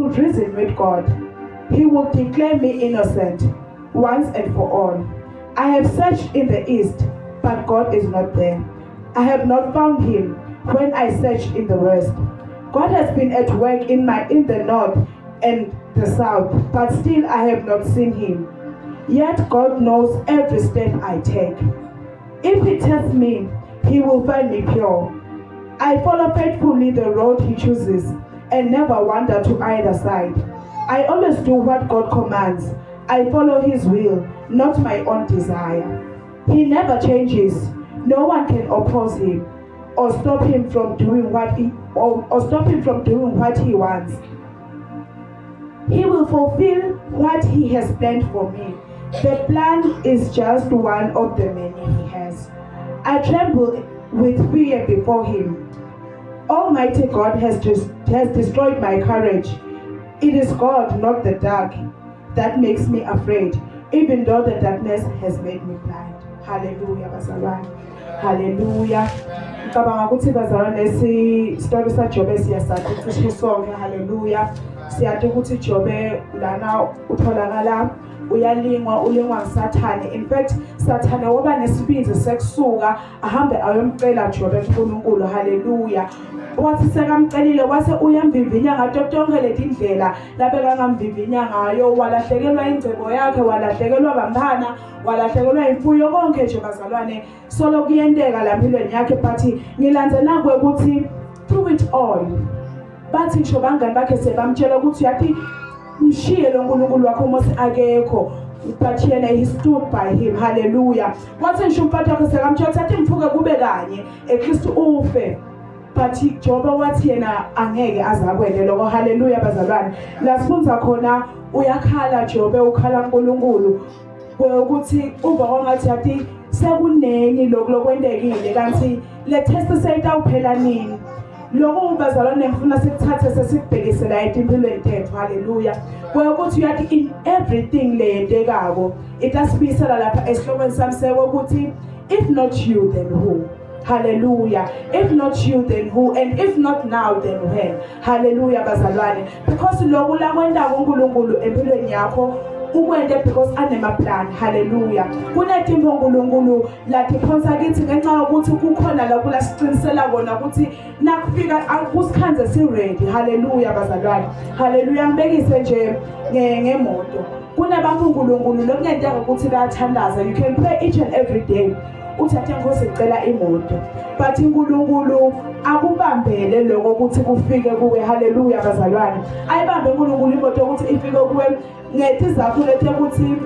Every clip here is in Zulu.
would reason with God. He would declare me innocent once and for all. I have searched in the east, but God is not there. I have not found him when I searched in the west. God has been at work in the north and the south, but still I have not seen him. Yet God knows every step I take. If he tests me, he will find me pure. I follow faithfully the road he chooses and never wander to either side. I always do what God commands. I follow his will, not my own desire. He never changes. No one can oppose him or stop him from doing what he wants. He will fulfill what he has planned for me. The plan is just one of the many he has. I tremble with fear before him. Almighty God has destroyed my courage. It is God, not the dark, that makes me afraid, even though the darkness has made me blind. Hallelujah, bazalwane. Hallelujah. Ngicabanga ukuthi bazalwane story saJobe siyasathi ukuthi sisonke. Hallelujah. Siyathi ukuthi Jobe lana utholakala uyalingwa nguSathane. In fact, Sathane waba nesibindi sekusuka ahambe ayomcela Jobe kuNkulunkulu. Hallelujah. Wathi sekamcelile wase uyamvivinya ngato tonke letindlela labeka ngamvivinya ngayo, walahlekelwa ingcebo yakhe, walahlekelwa bantwana, walahlekelwa imfuyo, konke nje bazalwane solo kuyenteka la empilweni yakhe. But ngilandzela ukuthi through it all bathi ngisho bangani bakhe sebamtshela ukuthi yathi mshiye lo nkulunkulu wakho mose akekho, but yena he stood by him. Hallelujah. Wathi ngisho umfati wakhe sekamtshela ukuthi mfuke kube kanye eKristu ufe, but Jobe wathi yena angeke azakwele lokho. Hallelujah bazalwane. La sifunza khona uyakhala Jobe, ukhala uNkulunkulu ukuthi uba ongathi yathi sekuneni lokwendekile, kanti le test seyitawuphela nini. Lokho bazalwane ngifuna sikuthathe sesikubhekise la empilweni tethu. Hallelujah. Ukuthi uyathi in everything le yentekako itasibisela lapha esihlokweni sami ukuthi if not you then who. Hallelujah. If not you then who, and if not now then when. Hallelujah bazalwane. Because lokhu la kwenda uNkulunkulu empilweni yakho ukwende because anemaplan. Hallelujah. Kunetimbo uNkulunkulu lathi phonsa kithi ngenxa yokuthi kukhona la kula siqinisela kona ukuthi nakufika akusikhanze si ready. Hallelujah bazalwane. Hallelujah. Ngibekise nje ngemoto. Kunabantu uNkulunkulu lokuyenteka ukuthi bayathandaza. You can pray each and every day. Uthathe Nkosi cela imoto, but uNkulunkulu akubambele lokho ukuthi kufike kuwe. Hallelujah bazalwane. Ayibambe uNkulunkulu imoto ukuthi ifike kuwe ngethi zakho lethe ukuthi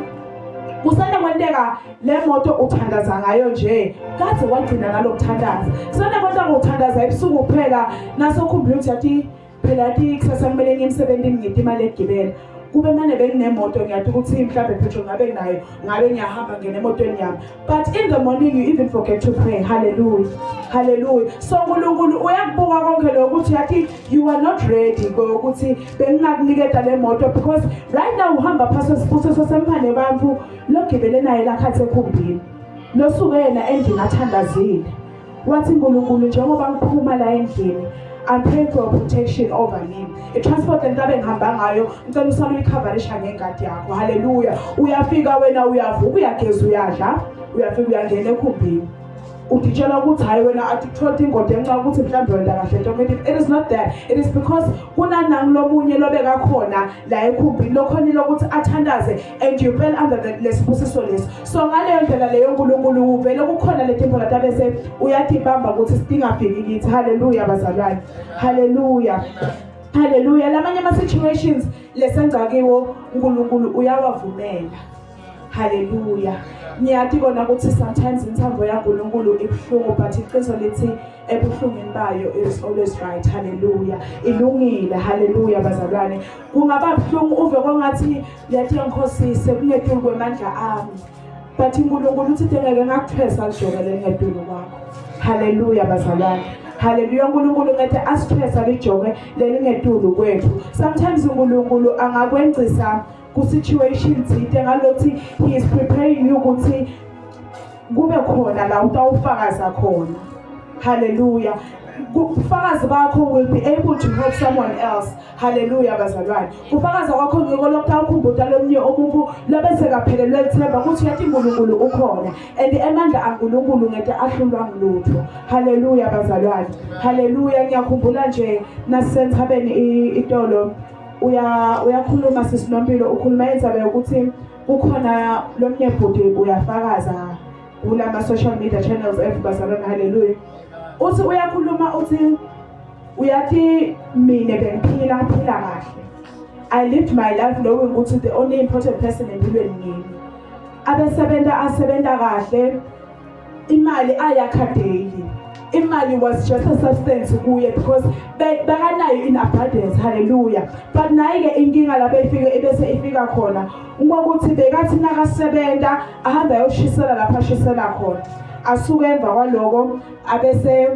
kusana kwenteka le moto uthandaza ngayo nje kaze wagcina nalokuthandaza. Kusana kwenta ngothandaza ebusuku kuphela naso computer yathi phela yathi kusasa kumele ngimsebenzini ngidima imali egibela. Kube manje benginemoto ngiyathi ukuthi mhlambe petrol ngabe nayo, ngabe ngiyahamba ngenemotweni yami. But in the morning you even forget to pray. Hallelujah. Hallelujah. So uNkulunkulu uyakubuka konke lokho ukuthi yathi you are not ready ukuthi bengingakunikeza le moto, because right now uhamba phasi isibusiso semphane bantu logibele naye lakhathe ekhumbini. Losuke yena endlini athandazile. Wathi uNkulunkulu njengoba ngiphuma la endlini, I pray for protection over him. Transport engabe ngihamba ngayo ngicela usana uyikhaverisha ngengadi yakho. Hallelujah. Uyafika wena uyavuka uyageza uyadla, uyafika uyangena ekhumbini. Utitshela ukuthi hayi wena atithola ingodi enxa ukuthi mhlambe wena kahle ntombi. It is not that. It is because kunanang lomunye lobeka khona la ekhumbini lokhona lokuthi athandaze and you fell under the lesibusiso lesi. So ngaleyo ndlela leyo uNkulunkulu uvele kukhona letimpo la bese uyatibamba ukuthi sidingafiki kithi. Hallelujah bazalwane. Hallelujah. Hallelujah. Lamanye ama situations lesenza kiwo uNkulunkulu uyawavumela. Hallelujah. Ngiyathi kona ukuthi sometimes inthambo yaNkulunkulu ibuhlungu, but iqiniso lithi ebuhlungwini bayo is always right. Hallelujah. Ilungile. Hallelujah bazalwane. Kungaba buhlungu uve kongathi yathi Nkosi kungedluli kwemandla ami, but uNkulunkulu uthi ngeke ngakuthwesa lijobele ngedluli kwakho. Hallelujah bazalwane. Hallelujah. uNkulunkulu ngathi asithwesa lijoke lelingedluli kwethu. Sometimes uNkulunkulu angakwenzisa ku situations ngalokuthi he is preparing you ukuthi kube khona la utawufakaza khona. Hallelujah. Kufakazi bakho will be able to help someone else. Hallelujah bazalwane. Kufakazi kwakho ngiko lokutha ukhumbuta lomnye umuntu lebese kaphelelwe ithemba ukuthi yathi uNkulunkulu ukhona and emandla aNkulunkulu ngeke ahlulwa ngilutho. Hallelujah bazalwane. Hallelujah. Ngiyakhumbula nje nasenthabeni itolo uyakhuluma sisinompilo ukhuluma indaba ukuthi kukhona lomnye bhuti uyafakaza kulama social media channels bazalwane. Hallelujah. Uthi uyakhuluma uthi uyathi mina bengiphila kahle. I lived my life knowing ukuthi the only important person empilweni ngimi. Asebenta kahle, imali ayakha daily. Imali was just a substance kuye because bekanayo in abundance. Hallelujah. But naye ke inkinga lapho ebese ifika khona ukuthi bekathi nakasebenza ahamba ayoshisela lapha ashisela khona. Asuke emva kwaloko abese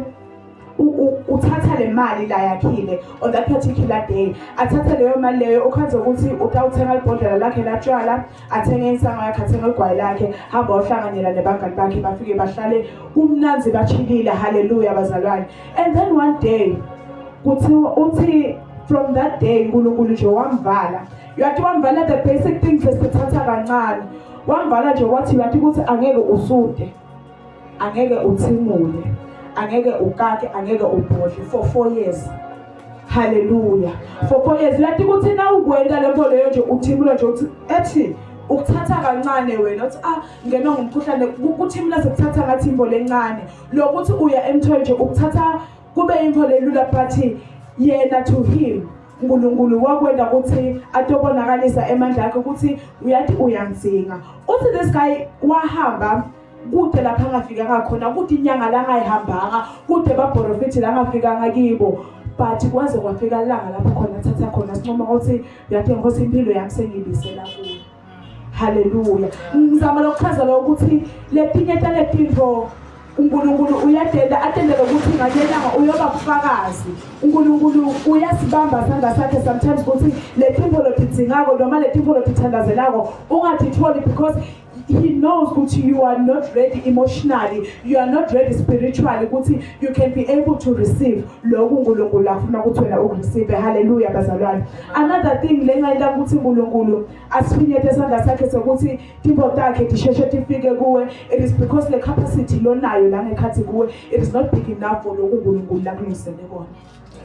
uthatha le mali la yakhile on that particular day, athatha leyo mali leyo ukhanze ukuthi utawuthenga ibhodlela lakhe latshwala, athenge insango yakhe, athenge igwayi lakhe, hamba uhlanganyela nebangani bakhe bafike bahlale kumnanzi bachilile. Hallelujah bazalwane. And then one day uthi from that day uNkulunkulu nje wamvala. Uyathi wamvala the basic things esithatha kancane. Wamvala nje wathi uyathi ukuthi angeke usude, angeke uthimule, angeke ukake, angeke ubhodle for 4 years. Hallelujah. For 4 years. Lathi ukuthi na ukwenda lento leyo nje uthimula nje uthi ethi ukuthatha kancane wena uthi ngena ngomkhuhlane ukuthimula sekuthatha ngathi imbo lencane. Lokuthi uya emthweni nje ukuthatha kube imbo lelula but yena to him uNkulunkulu wakwenda ukuthi atobonakalisa emandla akhe ukuthi uyathi uyangzinga. Uthi this guy wahamba kude lapha angafika ngakhona, kude inyanga la angayihambanga, kude baprofeti la angafika kibo, but kwaze kwafika ilanga lapho khona thatha khona sinqoma ukuthi uyathi Nkosi impilo yami sengibisela kuyo. Hallelujah. Ngizama lokuchaza lo ukuthi lepinyeta lepinto uNkulunkulu uyadela atendele ukuthi ngayenanga uyoba kufakazi. uNkulunkulu uyasibamba sandla sakhe sometimes ukuthi lepinto lodingako noma lepinto lodithandazelako ungatitholi because he knows that you are not ready emotionally, you are not ready spiritually, ukuthi you can be able to receive lokhu uNkulunkulu afuna ukuthi wena ureceive. Hallelujah bazalwane. Another thing lengayenda ukuthi uNkulunkulu asifinyethe esandla sakhe sokuthi timbo takhe disheshe tifike kuwe, it is because the capacity lonayo la ngekhathi kuwe, it is not big enough for lokhu uNkulunkulu lakunisele kona.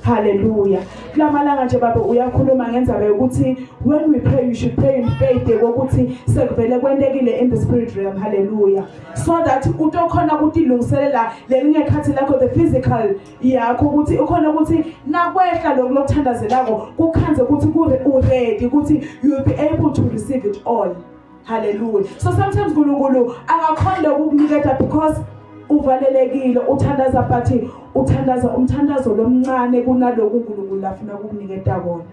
Hallelujah. Klamalanga nje baba uyakhuluma ngendaba ukuthi when we pray you should pray in faith ukuthi sekuvele kwendekile in the spirit realm. Hallelujah. So that utokhona ukuthi lungiselela lelinye khathi lakho the physical yakho ukuthi ukhona ukuthi nakwehla lokuthandazelako kukhanze ukuthi ku ready ukuthi you will be able to receive it all. Hallelujah. So sometimes uNkulunkulu akakhonda ukukunikeza because uvalelekile uthandaza but uthandaza umthandazo lomncane kunaloko uNkulunkulu afuna ukukunikeza kona.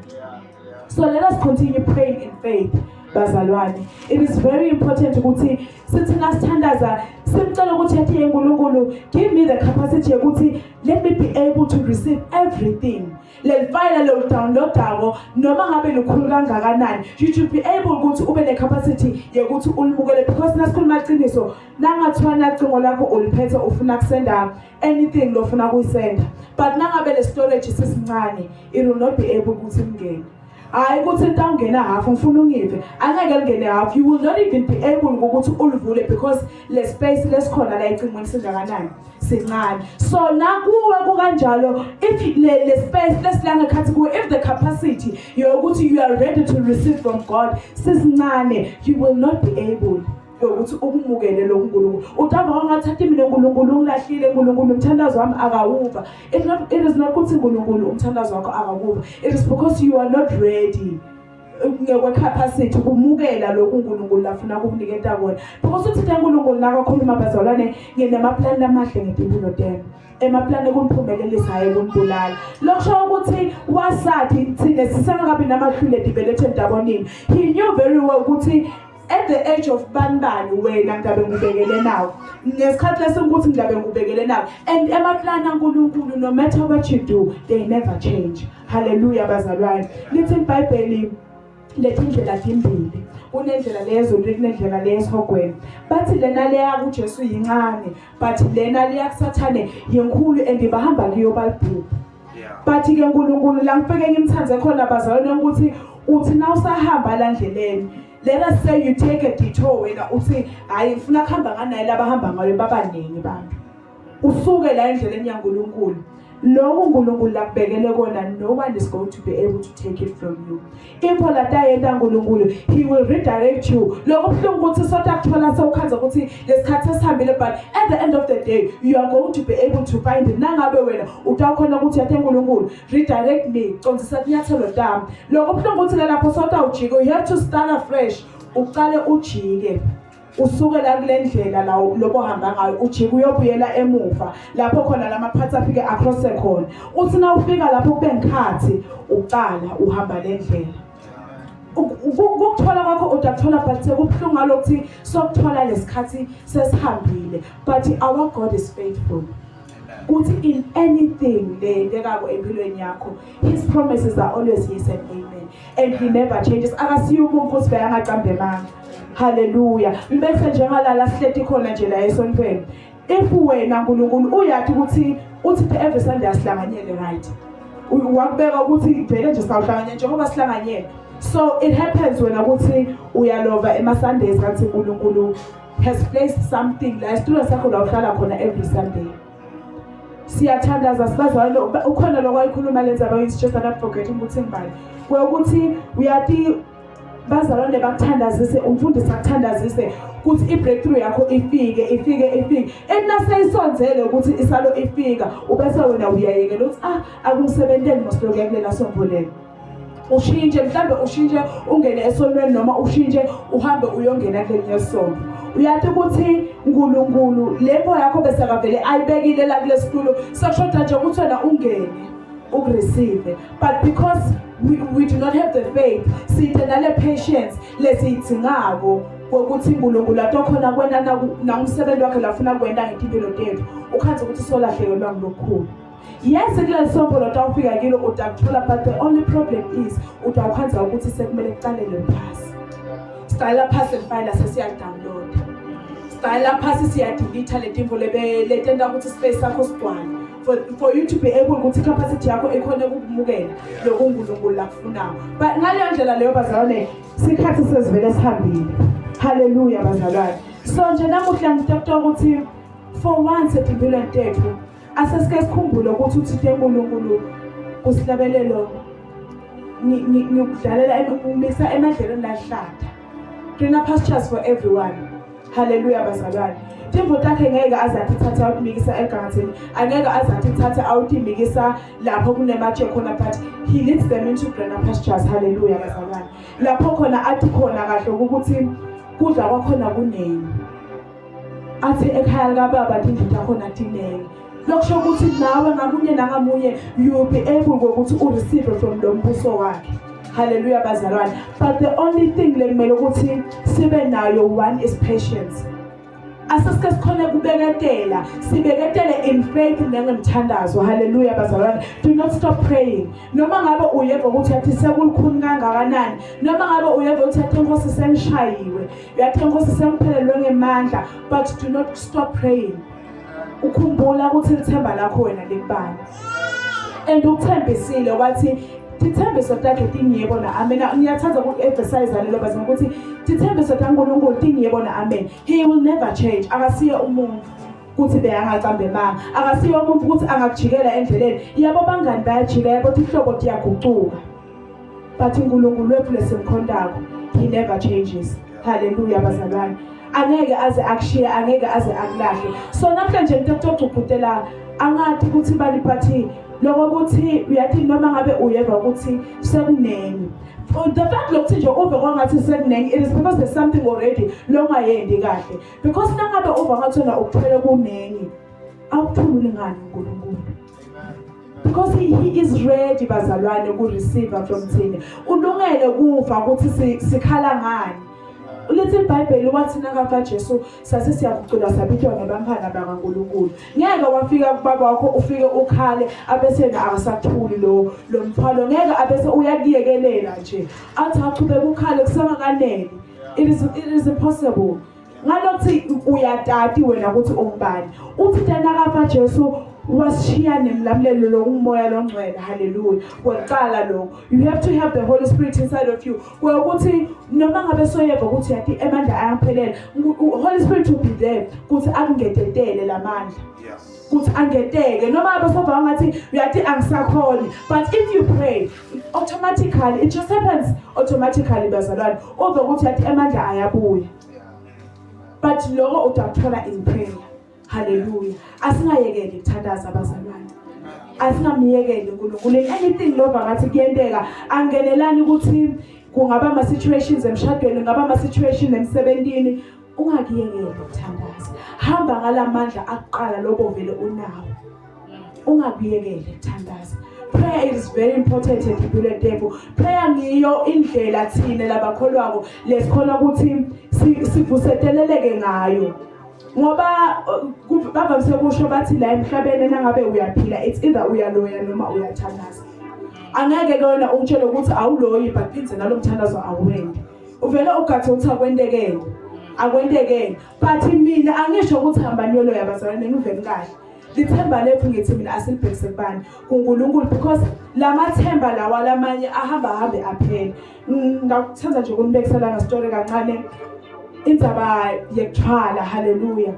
So let us continue praying in faith bazalwane. It is very important ukuthi sithi nasithandaza simcela ukuthi yathi uNkulunkulu give me the capacity ukuthi let me be able to receive everything. Le file lo downloadako noma ngabe lukhulu kangakanani, you should be able ukuthi ube ne capacity yokuthi ulimukele because nasikhuluma iqiniso nangathwana icingo lakho uliphethe ufuna kusenda anything lofuna kuyisenda, but nangabe le storage sisincane it will not be able ukuthi ingene. Hayi ukuthi into ungena half ngifuna ungive angeke ngene half, you will not even be able ukuthi ulivule because le space lesikhona la icingweni singakanani sincane. So nakuwe kukanjalo if le space lesilanga khathi kuwe, if the capacity yokuthi you are ready to receive from God sisincane, you will not be able ukuthi ukumukele lo uNkulunkulu. Utava ungathathi mina uNkulunkulu ungilahlile, uNkulunkulu umthandazo wami akawuva. It is not ukuthi uNkulunkulu umthandazo wakho akawuva. It is because you are not ready ngekwe capacity ukumukela lo uNkulunkulu afuna ukukunikeza kona. Because uthi uNkulunkulu nakakhuluma bazalwane nginama plan amahle ngempilo tena. Emaplane kuniphumelelisa hayi kunibulala. Lokusho ukuthi wasathi thina sisengakabi namahlule development ndabonini. He knew very well ukuthi at the age of banbani wena ngabe ngubekele nawo ngesikhathi lesikuthi ngabe ngubekele nawo, and emaplana uNkulunkulu no matter what you do they never change. Hallelujah bazalwane. Lithi iBhayibheli leti ndlela timbili, kunendlela leyezulu kunendlela leyesihogweni. Bathi lena leya kuJesu yincane, but lena leya kuSathane yinkulu and bahamba kuyo balibhubha. Bathi ke uNkulunkulu la ngifike ngimthanze khona bazalwane ukuthi uthi na usahamba la ndleleni, let us say you take a detour wena uthi hayi ngifuna kuhamba nganaye labahamba ngayo babaningi bantu, usuke la endleleni yaNkulunkulu. Lo uNkulunkulu lakubekele kona, no one is going to be able to take it from you. Impho lata yenta uNkulunkulu, he will redirect you. Lokho kuhlungu ukuthi sota kuthola sewukhanza ukuthi lesikhathi sesihambile, but at the end of the day you are going to be able to find it. Nangabe wena utawukhona ukuthi yathe uNkulunkulu redirect me, condzisa inyathelo lami. Lokho kuhlungu ukuthi lapho sota ujike, you have to start afresh, uqale ujike. Usuke la kule ndlela la lobo hamba ngayo ujike uyobuyela emuva lapho khona lamaphathi afike across khona. Uthi na ufika lapho kube ngikhathi uqala uhamba le ndlela. Ukuthola kwakho utathola, but sekubhlungu ngalokuthi sokuthola lesikhathi sesihambile, but our God is faithful. Kuthi in anything le ndekako empilweni yakho, his promises are always yes and amen, and he never changes. Akasiyo umuntu osibeka angaqambe manga. Hallelujah. Bese njengalala sihleti khona nje la esontweni. If wena uNkulunkulu uyathi ukuthi uthi every Sunday asihlanganyele, right? Wakubeka ukuthi vele nje sawuhlanganyela njengoba sihlanganyela. So it happens when ukuthi uyalova ema Sundays kanti uNkulunkulu has placed something la isitulo sakho la uhlala khona every Sunday. Siyathandaza sibazalwane ukhona lokwayikhuluma lenza abayithi just not forgetting ukuthi ngibani. Ukuthi uyathi bazalwane bakuthandazise, umfundisi akuthandazise ukuthi i-breakthrough yakho ifike enaseyisonzele ukuthi isalo ifika, ubese wena uyayekela ukuthi akungisebenteli mosloku yakulela sonto lelo. Ushintshe mhlambe ushintshe ungene esonweni noma ushintshe uhambe uyongena kulenye isonto. Uyathi ukuthi uNkulunkulu lempo yakho bese akavele ayibekile la kulesitulo, sekushoda nje ukuthi wena ungene ukureceive, but because we do not have the faith, sithenale patience lesiyidingako ukuthi uNkulunkulu atokhona kwena na umsebenzi wakhe lafuna kwenda ngempilo tethu, ukhanze ukuthi solahlekelwa ngilokukhulu. Yes, kule sombo lotawufika kilo utakuthola, but the only problem is utawukhanza ukuthi sekumele kuqalele phasi. Siqala phasi ifile sesiyadownload. Siqala phasi siyadelete letimvo letenda ukuthi space sakho sigcwale. For you to be able ukuthi capacity yakho ekhona ukumukela lokho uNkulunkulu lakufunayo. But ngaleyo ndlela leyo bazalwane sikhathi sesivele sihambile. Hallelujah bazalwane. So nje namuhla ngithola ukuthi for once empilweni tethu asesike sikhumbule ukuthi uThixo uNkulunkulu usihlabelelo ngikudlalela umisa emadlelweni lahlata. Greener pastures for everyone. Hallelujah bazalwane. Timbo takhe ngeke azathi thatha awutimikisa eGarden, angeke azathi thatha awutimikisa lapho kunematshe khona, but he leads them into greener pastures. Hallelujah bazalwane. Lapho khona athi khona kahle ukuthi kudla kwakhona kunengi. Athi ekhaya kaBaba indlela khona tinengi. Lokusho ukuthi nawe ngamunye nangamunye you will be able ukuthi ureceive from lo mbuso wakhe. Hallelujah bazalwane. But the only thing lekumele ukuthi sibe nayo one is patience. Asasike sikhona kubeketela, sibeketele in faith nangemthandazo. Hallelujah bazalwane. Do not stop praying. Noma ngabe uyeva ukuthi athi sekulukhuni kangakanani, noma ngabe uyeva ukuthi athi Nkosi sengishayiwe, uyathi Nkosi sengiphelelwe ngemandla, but do not stop praying. Ukhumbula ukuthi lithemba lakho wena likubani. And ukuthembisile wathi tithembiso takhe tiyebo na amen. Ngiyathanda uku-emphasize lelo bazalwane ukuthi tithembiso taNkulunkulu tiyebo na amen. He will never change. Akasiye umuntu ukuthi beyangaqambe manga, akasiye umuntu ukuthi angakujikela endleleni. Yabo bangani bayajika, yabo ihlobo liyagucuka, but uNkulunkulu wethu lesimkhondako he never changes. Hallelujah bazalwane. Angeke aze akushiya, angeke aze akulahle. So namhlanje ngithatha ukubhutela angathi ukuthi bani bathi lokho ukuthi uyathi noma ngabe uyeva ukuthi sekunengi. The fact lokuthi nje uve kwangathi sekunengi, it is because there's something already longayendi kahle. Because nangabe uva ngathi wena ukuphele kunengi, awuthulule ngani uNkulunkulu? Because he is ready bazalwane ku receive from thina. Ulungele kuva ukuthi sikhala ngani. Lithi iBhayibheli wathi nakafa Jesu sase siyakucula sabithwa ngabamphana bakaNkulunkulu. Ngeke wafika kubaba wakho ufike ukhale abese akasathuli lo mthwalo. Ngeke abese uyakuyekelela nje. Athi achubeka ukhale kusema kanene. It is impossible. Ngalokuthi uyatati wena ukuthi ungubani. Uthi nakafa Jesu washiya nemlamlelo lokumoya longcwele. Hallelujah. Kwaqala lo. You have to have the Holy Spirit inside of you. Ukuthi noma ngabe soyeva ukuthi yathi emandla ayaphelela. Holy Spirit will be there ukuthi akungetetele lamandla. Yes. Ukuthi angeteke noma ngabe sova ngathi uyathi angisakhoni. But if you pray, automatically it just happens automatically bazalwane. Ove ukuthi yathi emandla ayabuya. But lokho utathola in prayer. Hallelujah. Asingayekele ukuthandaza abazalwane. Asingamiyekele uNkulunkulu. Anything lova ngathi kuyenteka angenelani ukuthi kungaba ama situations emshadweni, ngaba ama situation emsebentini, ungakiyekele ukuthandaza. Hamba ngalamandla aqala lobo vele unawo. Ungakuyekele ukuthandaza. Prayer is very important empilweni tethu. Prayer ngiyo indlela thina labakholwako lesikhona ukuthi sivuseteleleke ngayo. Ngoba bavamise kusho bathi la emhlabeni nangabe uyaphila it's either uyaloya noma uyathandaza. Angeke kona ungitshele ukuthi awuloyi but inze nalomthandazo awuwendi. Uvele ugathe uthi akwendekele. Akwendekele. But mina angisho ukuthi hamba niyoloya bazalwane ngiveni kahle. Lithemba lethu ngithi mina asilibhekise kubani kuNkulunkulu because lamathemba lawa lamanye ahamba aphela. Ngakuthanza nje ukunibekisela ngestory kancane. Indzaba yekuthwala. Hallelujah.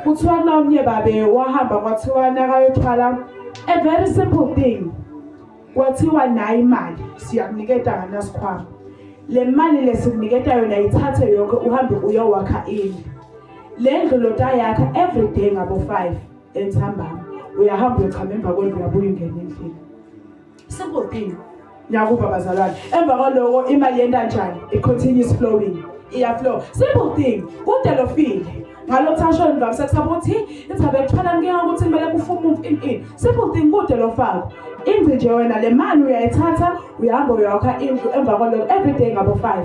Kuthiwa nomnye babe wahamba kwathiwa nakayothwala a very simple thing. Kwathiwa nayo imali siyakuniketa nganasikhwama. Le mali lesikuniketa yona ithathe yonke uhambe uyowakha indlu. Le ndlu lota yakha every day ngabo 5 ethambama. Uyahamba uyochama emva kwendlu yabuya ungena endlini. Simple thing. Nyakuba bazalwane. Emva kwaloko imali yenda njani? It continues flowing. Flow. Simple thing. Kude lo feel. Ngalokuthangisho ngivamisa ukuthi inzabe ekuthwala ngeke ukuthi kumele kufume in. Simple thing kude lo fako. Indlu nje wena le mali uyayithatha uyahamba uyakha indlu emva kwaloko every day ngabo 5.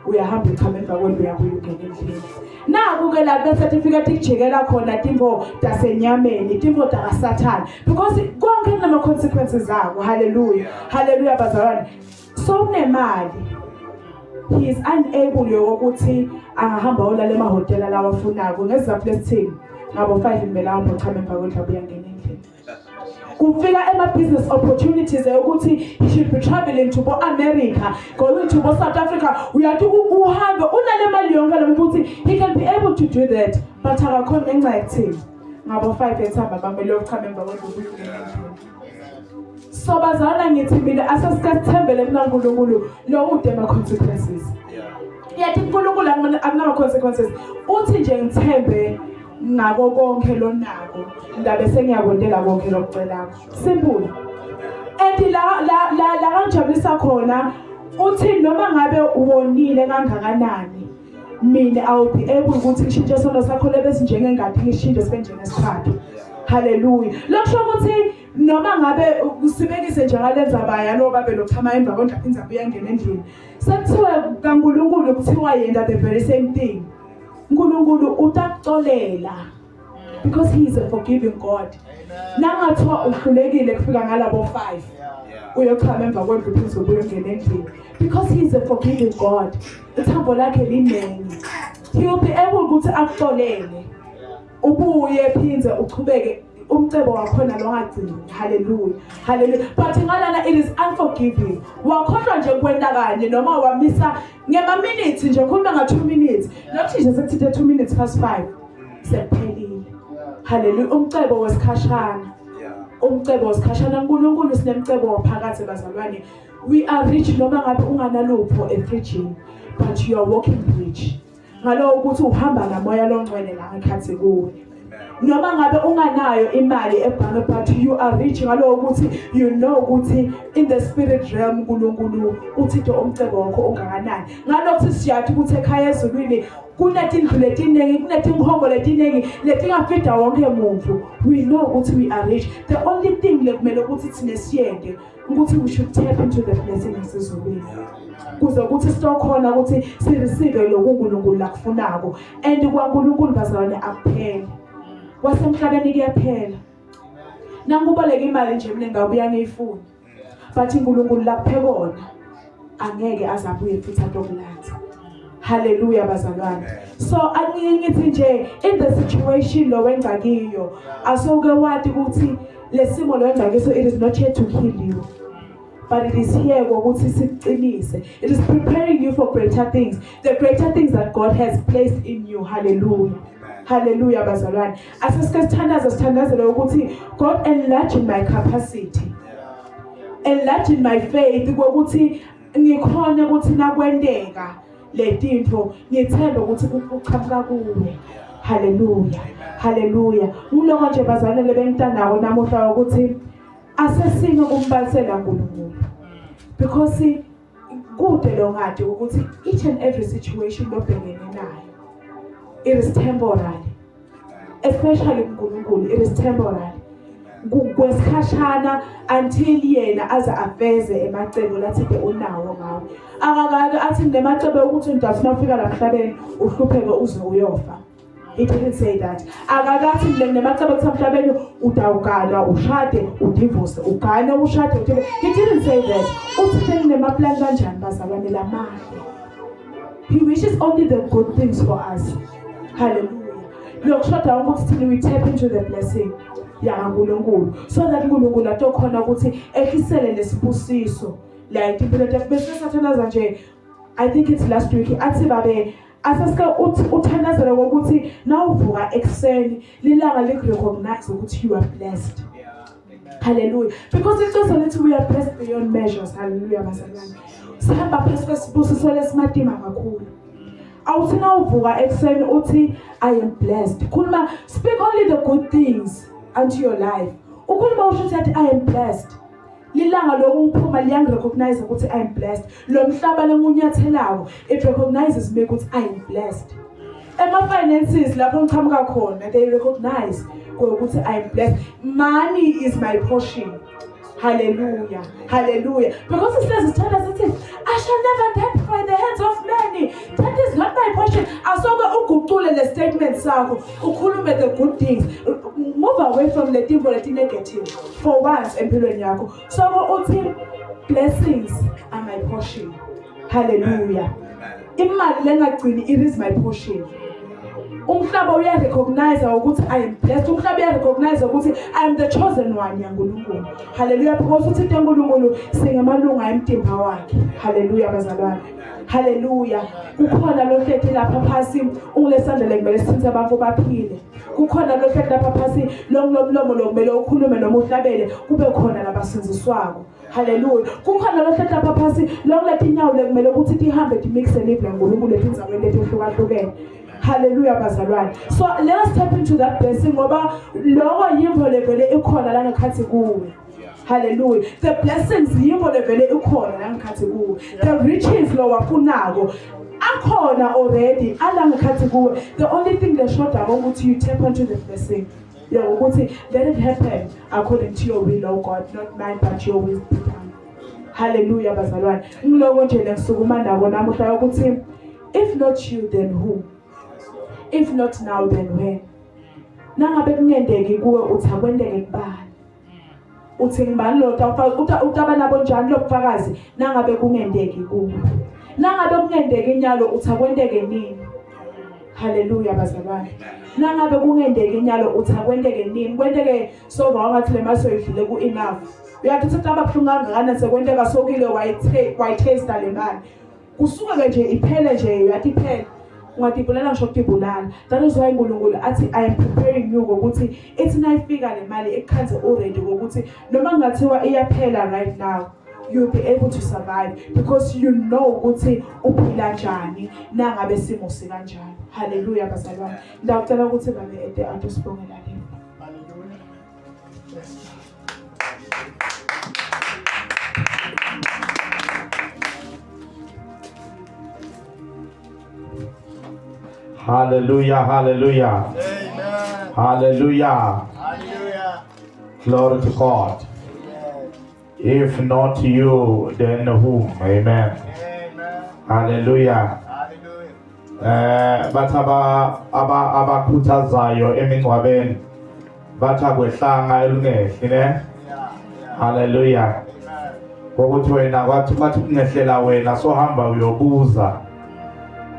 Uyahamba uchama emva kwendlu yabuya ungena endlini. Naku ke la be certificate ijikela khona timbo tasenyameni, timbo taSathane because konke kunama consequences akho. Hallelujah. Hallelujah bazalwane. So unemali. He is unable yokuthi angahamba olale emahotela lawa afunako ngezizathu lesithini ngabo 5 imela hamba uchama emva kwendlu uyangena endlini. Kufika ema business opportunities ukuthi he should be traveling to America, going to South Africa. Uyathi uhambe unale mali yonke lokuthi he can be able to do that but akakhona ngenxa yekuthini ngabo 5 ethamba bamele uchama emva kwendlu uyangena endlini. So bazalwana ngithi mina asasithembele kuNkulunkulu lo udema consequences. Yathi uNkulunkulu akunama consequences. Uthi nje ngithembe ngako konke lonako ndabe sengiyakwendela konke lokucela. Simple. And la kanjabulisa khona uthi noma ngabe uwonile kangakanani mina I will be able ukuthi ngishintshe isono sakho lebese njengengadi ngishintshe sibe njengesiphatho. Hallelujah. Lokusho ukuthi noma ngabe usibekise nje ngalenza baya lo babe lokuchama emva kwendlu inzabe uyangena endlini. Sekuthiwa kaNkulunkulu kuthiwa yenda the very same thing. uNkulunkulu utakuxolela because he is a forgiving God. Nangathiwa uhlulekile kufika ngalabo 5. Uyochama emva kwendlu pheze uyongena endlini because he is a forgiving God. Ithambo lakhe linengi. He will be able ukuthi akuxolele. Ubuye phinze uchubeke umcebo wakhona lo ngagcini. Hallelujah. Hallelujah. But ngalana it is unforgiving. Wakhohlwa nje kwenda kanye noma wamisa ngema minutes nje khuluma nga 2 minutes. Nokuthi nje sekuthe 2 minutes past 5. Sephelile. Hallelujah. Umcebo wesikhashana. Umcebo wesikhashana uNkulunkulu sinemcebo waphakathi bazalwane. We are rich noma ngabe unganalupho efridgini but you are walking rich. Ngalo ukuthi uhamba namoya longcwele la ngekhathi kuwe. noma ngabe unganayo imali ebhange but you are rich ngalo ukuthi you know ukuthi in the spirit realm uNkulunkulu uthixo umcebo wakho ongakanani ngalokuthi siyathi ukuthi ekhaya ezulwini kunetindlu letiningi kunetinkhombo letiningi letingafida wonke umuntu. We know ukuthi we are rich. The only thing lekumele ukuthi thina siyende ukuthi we should tap into the blessings ezulwini kuze ukuthi sitokhona ukuthi si receive lokhu uNkulunkulu lakufunako and kwaNkulunkulu bazalwane akuphela wasemhlabeni kuyaphela nanguboleka imali nje mina ngabuya ngiyifuna but uNkulunkulu lakuphekona angeke azabuye futhi atokulanza. Hallelujah bazalwane. So angithi nje in the situation lo wenza kiyo asoke wathi ukuthi lesimo lo wenza kiso it is not here to kill you but it is here ukuthi sikuqinise. It is preparing you for greater things, the greater things that God has placed in you. Hallelujah. Hallelujah bazalwane. Asesike sithandazele ukuthi God enlarge my capacity, enlarge my faith ukuthi ngikhona ukuthi nakwendeka letinto ngithemba ukuthi kuqhamuka kuwe. Hallelujah. Hallelujah. Uloko nje bazalwane lebengitandako namuhla ukuthi asesinge kumbalisela uNkulunkulu because kude lo ngade ukuthi each and every situation lobhekene nayo it is temporary, especially uNkulunkulu it is temporary kwesikhashana until yena aza afeze emacebo lathi ke unawo ngawo akakake athi nemacebo ukuthi ndathi mafika la emhlabeni uhlupheke uze uyofa. He didn't say that. Akakathi nemacebo ukuthi emhlabeni udawukalwa ushade udivorce ugane ushade udivorce. He didn't say that. Uthi nemaplan kanjani bazalwane lamanje. He wishes only the good things for us. Hallelujah. Look, shut down ukuthi we tap into the blessing ya uNkulunkulu so that uNkulunkulu atokhona ukuthi ehlisele lesibusiso la impilo yakhe bese sathanaza nje. I think it's last week athi babe asasike uthandazela ukuthi nawuvuka ekseni lilanga lirecognize ukuthi you are blessed. Hallelujah. Because it's also that we are blessed beyond measures. Hallelujah bazalwane. Sihamba phakathi kwesibusiso lesimadima kakhulu. Awuthi nawuvuka ekseni uthi I am blessed. Khuluma, speak only the good things unto your life. Ukhuluma usho ukuthi I am blessed. Lilanga lokungiphuma liyangirecognize ukuthi I am blessed. Lo mhlaba lengunyathelako it recognizes me ukuthi I am blessed. Ema finances lapho ngiqhamuka khona they recognize ukuthi I am blessed. Money is my portion. Hallelujah. Hallelujah. Because it says it's told us I shall never get by the hands of many. That is not my portion. Asoke uguqule le statement sakho ukhulume the good things. Move away from the things that are negative for once empilweni yakho. So uthi blessings are my portion. Hallelujah. Imali lengagcini it is my portion. Umhlaba uyarecognize ukuthi I am blessed. Umhlaba uyarecognize ukuthi I am the chosen one yaNkulunkulu. Hallelujah. Because uthi uNkulunkulu singamalunga emtimba wakhe. Hallelujah bazalwane. Hallelujah. Kukhona lo hlethi lapha phasi ungilesandla lekumele sithinta abantu baphile. Kukhona lo hlethi lapha phasi lo mlomo lokumele ukhulume noma uhlabele kube khona labasinziswako. Hallelujah. Kukhona lo hlethi lapha phasi lo kulethe inyawo lekumele ukuthi tihambe timixe live laNkulunkulu etinzaweni letihlukahlukene. Hallelujah bazalwane. So let us tap into that blessing ngoba lokho yimbo levele ikhona la ngekhathi kuwe. Hallelujah. The blessings yimbo levele ikhona la ngekhathi kuwe. The riches lo wafunako akhona already ala ngekhathi kuwe. The only thing that short ukuthi you tap into the blessing. Yeah, ukuthi let it happen according to your will, oh God, not mine but your will be done. Hallelujah bazalwane. Ngiloko nje lesukuma nabo namuhla ukuthi if not you then who? If not now then when? Nangabe kungendeki kuwe uthi akwendeke kubani? Uthi ngibani lo utaba nabo njani lobufakazi nangabe kungendeki kuwe? Nangabe kungendeki inyalo uthi akwendeke nini? Hallelujah bazalwane. Nangabe kungendeki inyalo uthi akwendeke nini? Kwendeke so ngathi le maso idlule ku enough. Uyathi utaba buhlungu kangakana sekwendeka sokile wayitaste le mali. Kusuka nje iphele nje uyathi iphele. Ungatibulala ngisho ukutibulala. That is why uNkulunkulu athi I am preparing you ukuthi ethi nayifika le mali ekhanze already ukuthi noma ngathiwa iyaphela right now you'll be able to survive because you know ukuthi uphila njani nangabe simo sikanjani. Hallelujah bazalwane. Ngicela ukuthi babe ede anto sibongelane. Hallelujah, hallelujah. Amen. Hallelujah. Hallelujah. Glory to God. If not you, then whom? Amen. Amen. Hallelujah. Hallelujah. Bathi abakhuthazayo emingcwabeni bathi akwehlanga elungehle ne. Yeah. Hallelujah. Amen. Kokuthi wena kwathi bathi kungehlela wena sohamba uyobuza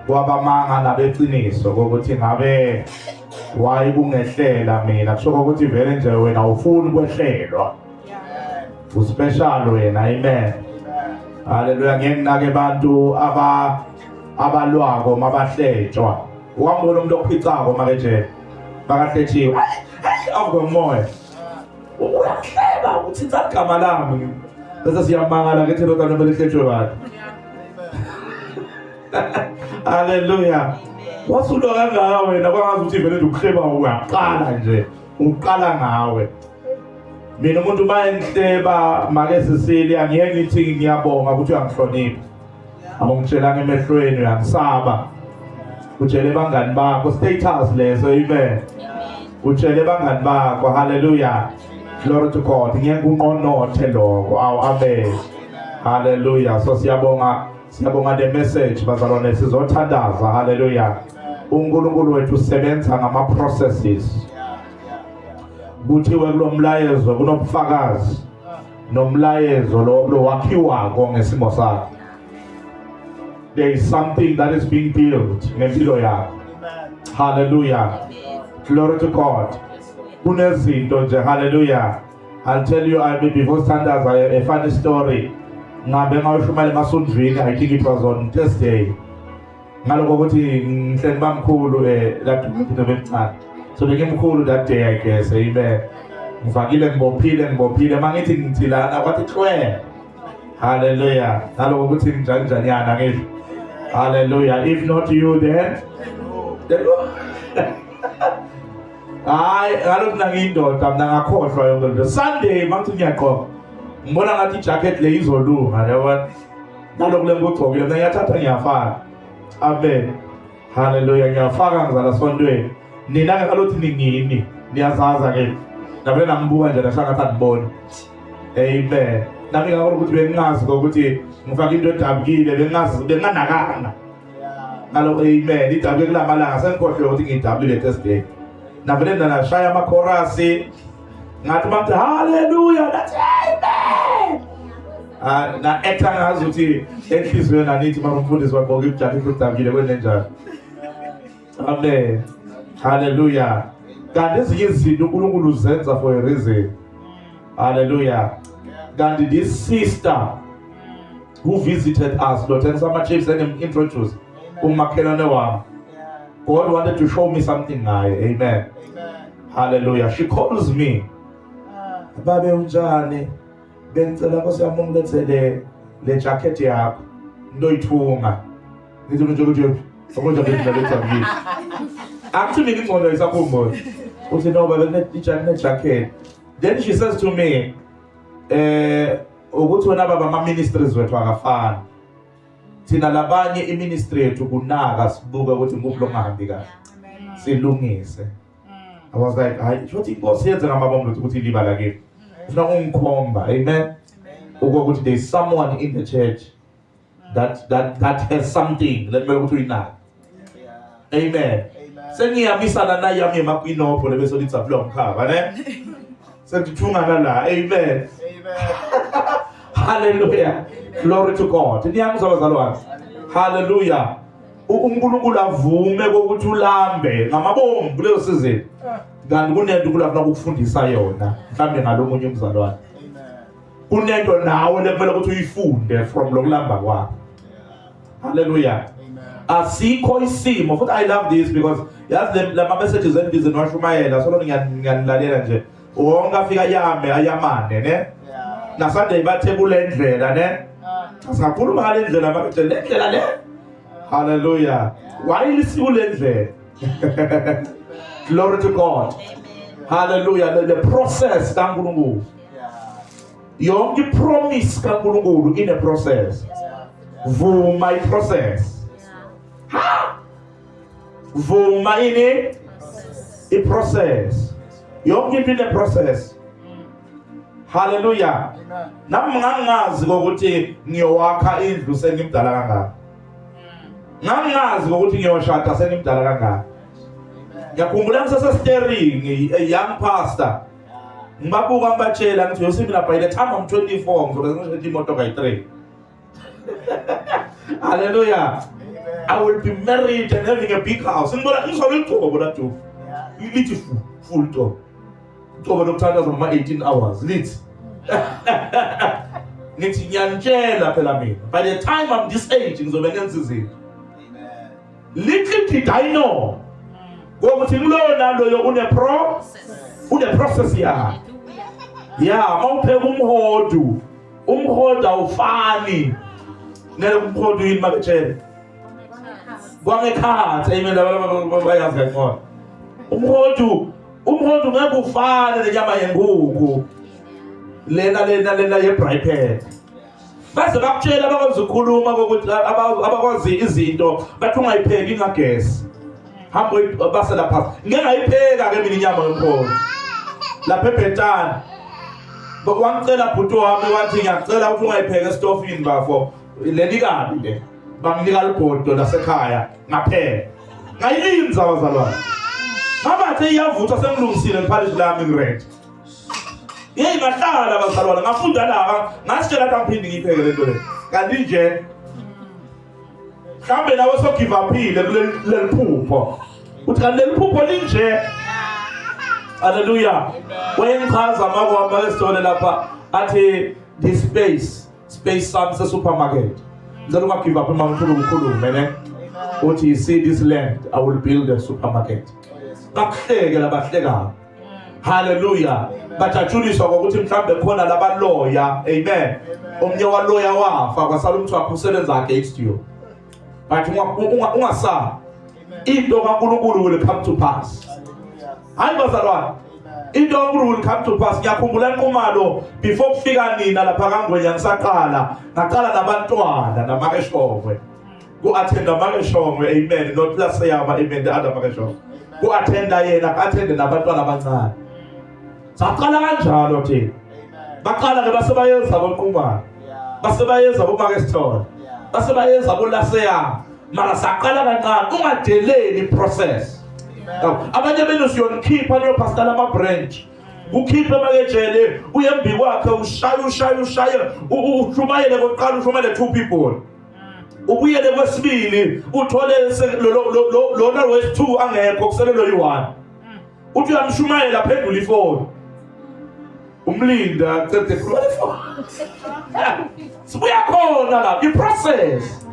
kwabamanga nabeqiniso kokuthi ngabe wayi kungehlela mina kusho ukuthi vele nje wena ufuni kwehlelwa uspecial wena. Amen. Amen. Hallelujah. Ngeke nake abantu abalwako mabahletshwa uhambona umuntu okhicako make nje bakahlethiwe akumoya uyahleba uthi igama lami bese siyamangala ngethi lokho noma lehletshwe kahle. Hallelujah. Wasulo kangaka wena kwangazi ukuthi vele ukuhleba uyaqala nje uqala ngawe. Mina umuntu mayengihleba make sisili angiyeke ngithi ngiyabonga ukuthi uyangihlonipha. Angongitshelanga emehlweni uyangisaba. Utshele bangani bakho status leso. Amen. Utshele bangani bakho. Hallelujah. Glory to God. Ngeke unqonothe lokho. Amen. Hallelujah. So siyabonga the message bazalwane sizothandaza. Hallelujah. uNkulunkulu wethu usebenza ngama processes. Kuthiwe kulomlayezo kunobufakazi nomlayezo lo wakhiwako ngesimo sakho. There is something that is being built ngempilo yakho. Hallelujah. Glory to God. Kunezinto nje. Hallelujah. I'll tell you before standards a funny story. Ngabe ngawushumayela emasondweni, I think it was on Thursday. Ngaloko ukuthi ngihleli bamkhulu that ngibemncane. So bekimkhulu that day I guess. Amen. Ngivakile ngibophile mangithi ngithilana kwathi xwe. Hallelujah. Ngaloko ukuthi njani ngisho. Hallelujah. If not you then hayi ngalokhu nangiyindoda mina ngakhohlwa yonke nto. Sunday mangithi ngiyaqoqa ngibona ngathi ijacket le izolunga yabona. Ngalokhu lengigqokile mina ngiyathatha ngiyafaka. Amen. Hallelujah. Ngiyafaka ngizala sontweni. Nina ke kalothi ningini niyazaza ke. Nabele nambuka nje nashangathi andiboni. Amen. Nami ngakho ukuthi bengazi ukuthi ngifaka into edabukile benganakana. Ngalokho amen. Idabule kulamalanga sengikhohlwe ukuthi ngidabule Thursday. Navele nashaya amakhorasi ngathi bathi hallelujah that's amen. Na actor ngazi ukuthi enhlizweni anithi umfundisi wagqoka ijacket udabukile kwenenjani. Amen. Hallelujah. Kanti ezinye izinto uNkulunkulu uzenza for a reason. Hallelujah. Kanti this sister who visited us, Dr. Sama Chiefs and introduced umakhelwane wami. God wanted to show me something ngayo. Amen. Hallelujah. She calls me. Babe unjani? Bengicela Nkosi yami ungilethele le jacket yakho. Ndoyithunga. Ngithi nje ukuthi ukonje bengiletha kimi. Actually ngingqondo isakhumbuzo. Uthi no babe ne jacket. Then she says to me, ukuthi wena baba ama ministries wethu akafani. Thina labanye iministry yethu kunaka sibuka ukuthi nguphi longahambi kahle. Silungise. I was like, shothi inkosi yenze ngamabombo ukuthi libala kimi. Ufuna ungikhomba. Amen. Ukuthi there is someone in the church that has something. Let me ukuthi uyinaka. Amen. Sengiyamisana naye yami emakwinopho lebese lithi aplo mkhaba ne. Sengithungana la. Amen. Hallelujah. Glory to God. Niyamuzwa bazalwane. Hallelujah. uNkulunkulu avume ukuthi ulambe ngamabombo kuleyo season. Kanti kunento kulafuna ukufundisa yona mhlambe ngalomunye umzalwane. Kunento nawe lekumele ukuthi uyifunde from lokulamba kwakho. Hallelujah. Asikho isimo futhi I love this because yazi lama messages endize nwashumayela solo ngiyanilalela nje. Wonke afika yame ayamane ne. Na Sunday bathe kule ndlela ne. Sakhuluma ngale ndlela manje le ndlela le. Hallelujah. Why isiko le ndlela? Glory to God. Hallelujah. The process kaNkulunkulu. Yonke promise kaNkulunkulu in a process. Vuma process. vuma ini i-process. Yonke into ine-process. Hallelujah. Amen. Nami ngangazi ukuthi ngiyowakha indlu sengimdala kangaka. Ngangazi ukuthi ngiyoshada sengimdala kangaka. Ngiyakhumbula ngisesestering a young pastor. Ngibabuka ngibatshela ngithi Yosipina by the time I'm 24 ngizobe ngishada imoto kayi-3. Hallelujah. I will be married and having a big house. Ngibona ngizobe ngigcobo la Job. Lithi full top. Ngigcobo lokuthatha zoma 18 hours. Lithi. Ngithi ngiyanitshela phela mina. By the time I'm this age ngizobe ngenza izinto. Little did I know. Ukuthi ngilona loyo une process yakhe. Yeah, mawupheka umhodu awufani. Nele umhodu yini maketshela. Kwangekhathi amen bayazi ngcono. Umhodu ngeke ufane nenyama yenkukhu. Lena yebriped. Base bakutshela abakwazi ukukhuluma ukuthi abakwazi izinto bathi ungayipheki ngagesi. Hamba base lapha. Ngeke ngayipheka ke mina inyama yomhodu. Lapha eBhetani. Bakwangicela bhuti wami wathi ngiyacela ukuthi ungayipheka estofini bafo. Leli kabi le. Banginika libhodo lasekhaya ngaphela. Ngayilinza abazalwane. Ngabathe iyavutha sengilungisile liphalishi lami ngiready. Yey ngahlala abazalwane ngafunda la ngasitshela ukuthi angiphindi ngiyipheke lento le. Kanti nje mhlambe nawe so give upile kuleli phupho. Uthi kanti leli phupho linje. Hallelujah. Wengichaza makwami esitole lapha athi the space sami se-supermarket. Ngizela unga-give up uma ngithula ukukhuluma ne. Uthi you see this land, I will build a supermarket. Bakuhleke labahlekayo. Hallelujah. Bajatshuliswa ngokuthi mhlambe khona labaloya. Amen. Omnye waloya wafa kwasala umthi wakhe usebenza against you. But ungasaba. Into kaNkulunkulu will come to pass. Hayi bazalwane. Into kaNkulunkulu will come to pass. Ngiyakhumbula inqumalo before kufika nina lapha kaNgwenya ngisaqala. Ngaqala nabantwana namakeshongwe. Ku-attenda makeshongwe. Amen. Not laseyama. Amen. The other makeshongwe. Ku-attenda yena. Ka-attende nabantwana abancane. Saqala kanjalo thina. Baqala ke basebayenza bonqumalo. Basebayenza bomakesithole. Basebayenza bolaseyama. Mara saqala kancane ungadeleli process. Abanye benu siyonikhipha leyo pastor lama branch. Ukhiphe makejele uyembi kwakhe ushaya ushumayele koqala ushumayele 2 people. Ubuyele kwesibili uthole lona wes2 angekho kuselelo yi1. Uthi uyamshumayela phendula ifoni. Umlinda cede khuluma ifoni. Sibuya khona la i-process.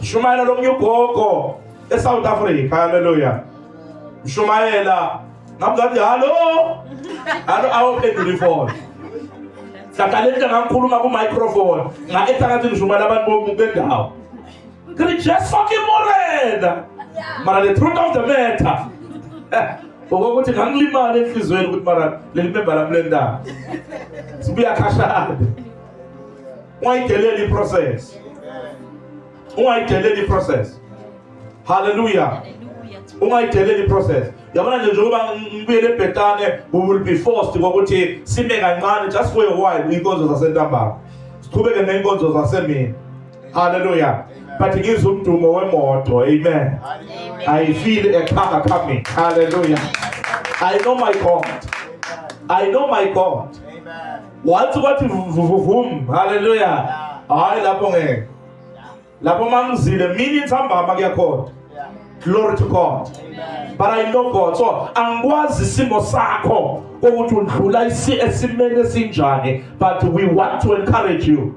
Shumayela lomnye ugogo eSouth Africa. Hallelujah. Shumayela ngathi hallo awuphendula ifoni. Sakalenta ngikhuluma ku microphone ngaethangathi ngishumayela abantu bendawo. Ngithi just fucking morena. Mara the truth of the matter. Ukuthi ngangilimala enhlizweni ukuthi mara leli member lami lendaba. Sibuya khashana. Ungayideleli process. Ungayideleli process. Hallelujah. Ungayideleli process. Yabona nje njengoba ngibuyele eBhetani we will be forced ukuthi sime kancane just for a while inkonzo zasentambama. Siqhubeke neinkonzo zasemini. Hallelujah. But ngizwe umdumo wemoto. Amen. I feel a car coming. Hallelujah. I know my God. I know my God. Amen. Wathi kwathi vuvum. Hallelujah. Hayi lapho ngeke. Lapho mangizile mina intambama kuyakhona. Glory to God. Amen. But I know God. So angikwazi isimo sakho ukuthi udlula esimene sinjani, but we want to encourage you.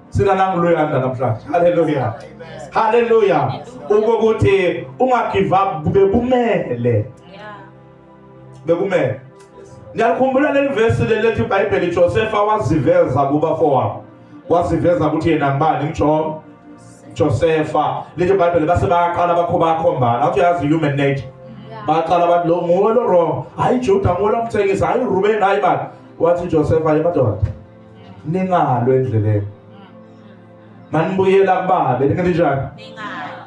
Sina nangiloyanda namhlanje. Hallelujah. Hallelujah. Ukuthi ungagive up bekumele. Bekumele. Ngiyakhumbula le verse lethi iBhayibheli Joseph waziveza kuba fowabo. Waziveza ukuthi yena ngibani ngitsho Josepha. Le iBhayibheli base bayaqala bakhombana. Awuthi yazi human nature. Baqala abantu lo ngolo wrong. Hayi Judah ngolo mthengisa, hayi Ruben hayi manje. Wathi Josepha yemadoda. Ningalo endleleni. Manibuyela kubabe ngithi njani?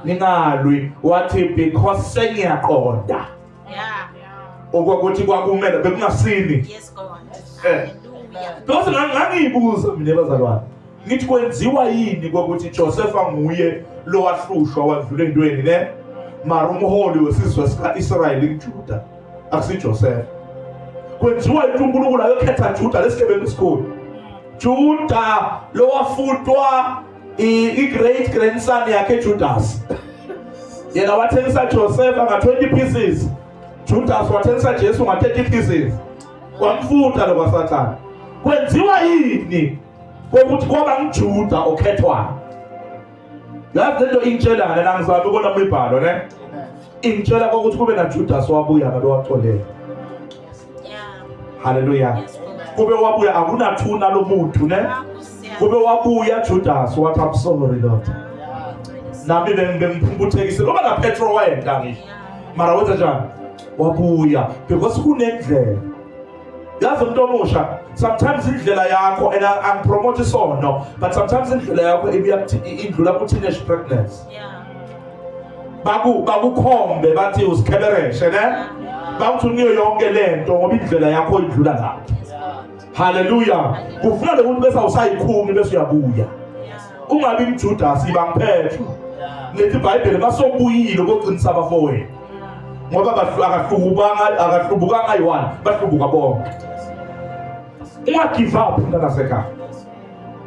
ningalwi wathi because sengiyaqonda ukuthi kwakumele bekungasini. Yes, God. Hallelujah. Because ngangiyibuza mina bazalwane ngithi kwenziwa yini ukuthi Joseph nguye lo wahlushwa wadlula endweni ne mara umholi wesizwe sika-Israyeli kuJuda akusi Joseph. Kwenziwa uNkulunkulu ayokhetha Juda lesikebeni isikhulu. Juda lo wafutwa i-great grandson yakhe Judas. Yena wathengisa Joseph nga-20 pieces. Judas wathengisa Jesu nga-30 pieces. Wamfuta lo kwaSathane. Kwenziwa yini ukuthi kwaba ngjuda okhethwayo? Yazi lento ingitshelana la ngizama ukubona imibhalo ne. Ingitshela ukuthi kube na Judas wabuya ngalo watholela. Hallelujah. Kube wabuya akunathuna lo muntu ne. Kube wabuya Judas wathi I'm sorry Lord. Nami bengiphuthekise ngoba na Petro wayenda ngisho. Mara wenza njani? Wabuya because kunendlela. Yazi umuntu omusha sometimes indlela yakho and I'm promoting sono but sometimes indlela yakho indlula ku teenage pregnancy. Bakukhombe bathi usikhebereshe ne. Bakuthi uniyo yonke lento ngoba indlela yakho indlula lapho. Hallelujah. Kufuna ukuthi bese awusayikhumi bese uyabuya. Ungabi umJudas ibangiphethe. Lethi iBhayibheli basobuyile koqinisa abafowethu. Ngoba akahlubukanga ayi-1 bahlubuka bonke. Give up mntanasekhaya.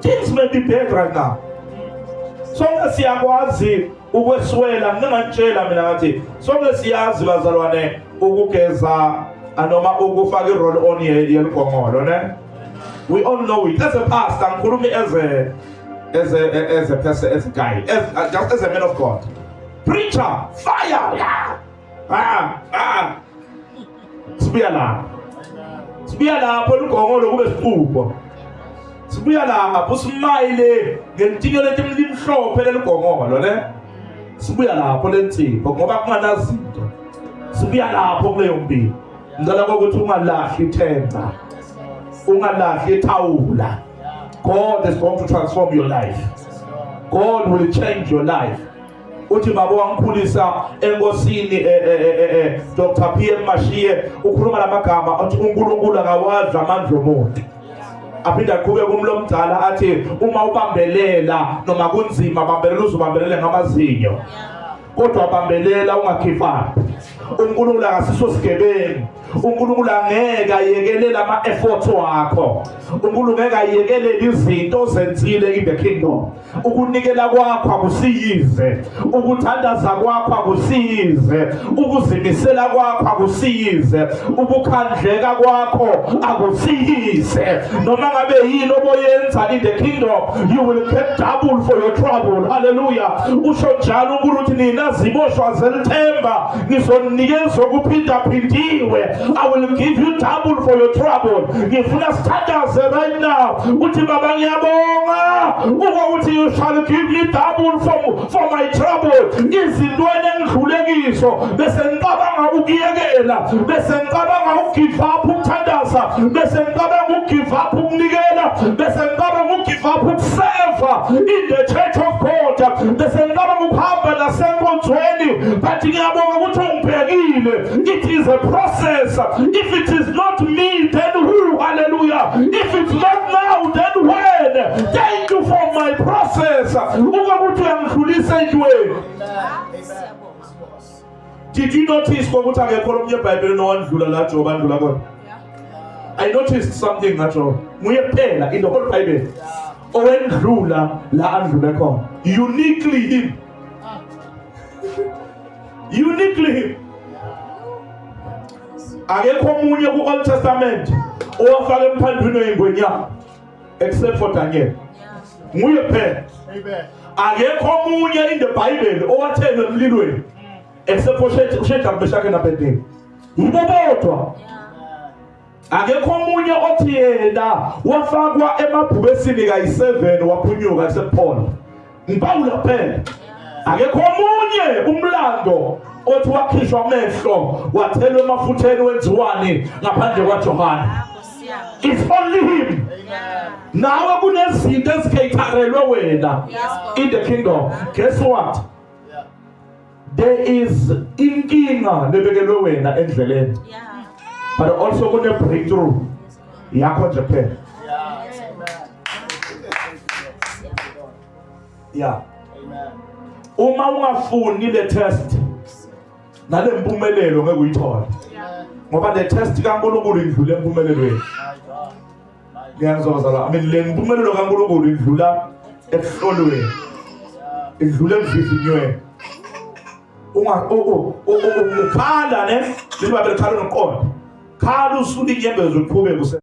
Things may be bad right now. Sonke siyakwazi ukweswela ngingantshela mina ngathi sonke siyazi bazalwane ukugeza anoma ukufaka i-roll on yeligongolo ne. We all know it. As a pastor ngikhuluma as a person, as a guy, just as a man of God. Preacher, fire! Sibuya lapho ligongolo kube siqupho. Sibuya lapho uSmile ngentinyo letimhlophe leligongolo ne. Sibuya lapho lensipho ngoba kunganazinto. Sibuya lapho kuleyo mpilo. Ngicela ukuthi ungalahli ithemba. Ungalahli ethawula. God is going to transform your life. God will change your life. Uthi baba wangikhulisa enkosini Dr. PM Mashiye ukhuluma lamagama athi uNkulunkulu akawadla amandla omuntu. Aphinda qhube kumlo mdala athi uma ubambelela noma kunzima bambelela uzobambelele ngamazinyo. Kodwa bambelela ungakhipha. uNkulunkulu akasiso sigebengu. uNkulunkulu angeke ayekelele ama-efforts wakho. uNkulunkulu ngeke ayekelele izinto ozenzile in the kingdom. Ukunikela kwakho akusiyize, ukuthandaza kwakho akusiyize, ukuzimisela kwakho akusiyize, ukukhandleka kwakho akusiyize. Noma ngabe yini oboyenza in the kingdom, you will get double for your trouble. Hallelujah. Usho njalo uNkulunkulu uthi nina ziboshwa zelithemba ngizoninikeza okuphindaphindiwe. I will give you double for your trouble. Ngifuna sithandaze right now uthi baba ngiyabonga ukuthi you shall give me double for my trouble. Izinto engidlulekiso bese ngicabanga ukuyekela, bese ngicabanga ugive up ukuthandaza, bese ngicabanga ugive up ukunikela, bese ngicabanga ugive up ukuserve in the church of God, bese ngicabanga ukuhamba nasenkonzweni. But ngiyabonga ukuthi ungibhekile. It is a process. If it is not me, then who? Hallelujah. If it's not now, then when? Thank you for my process. Did you notice I noticed something natural. In the whole Bible. Uniquely him. Uniquely him. Akekho omunye ku Old Testament owafaka emphandweni oyingwenya except for Daniel. Nguye phela. Amen. Akekho omunye in the Bible owathelwe emlilweni except for Shadrach, Meshach and Abednego. Yibo bodwa. Akekho omunye othi yena wafakwa emabhubesini kayi7 waphunyuka except Paul. Ngipawula phela. Akekho omunye umlando othi wakhishwa amehlo wathelwa emafutheni wenziwani ngaphandle kwaJohana. It's only him. Nawe kunezinto ezikhetharelwe wena in the kingdom. Guess what? there is inkinga lebekelwe wena endleleni, Yeah. but also kune breakthrough yakho nje phela. Yeah. Amen. Yeah. Amen. Uma ungafuni le test nale mpumelelo ngeke uyithola. Amen. Ngoba le test kaNkulunkulu idlule empumelelweni. My God. My God. Ngiyazozala. I mean le mpumelelo kaNkulunkulu idlula ekuhlolweni. Yeah. Idlule emvivinyweni. Ukhala ne liba bekhala noqondo. Khala usule inyembezi uqhubeke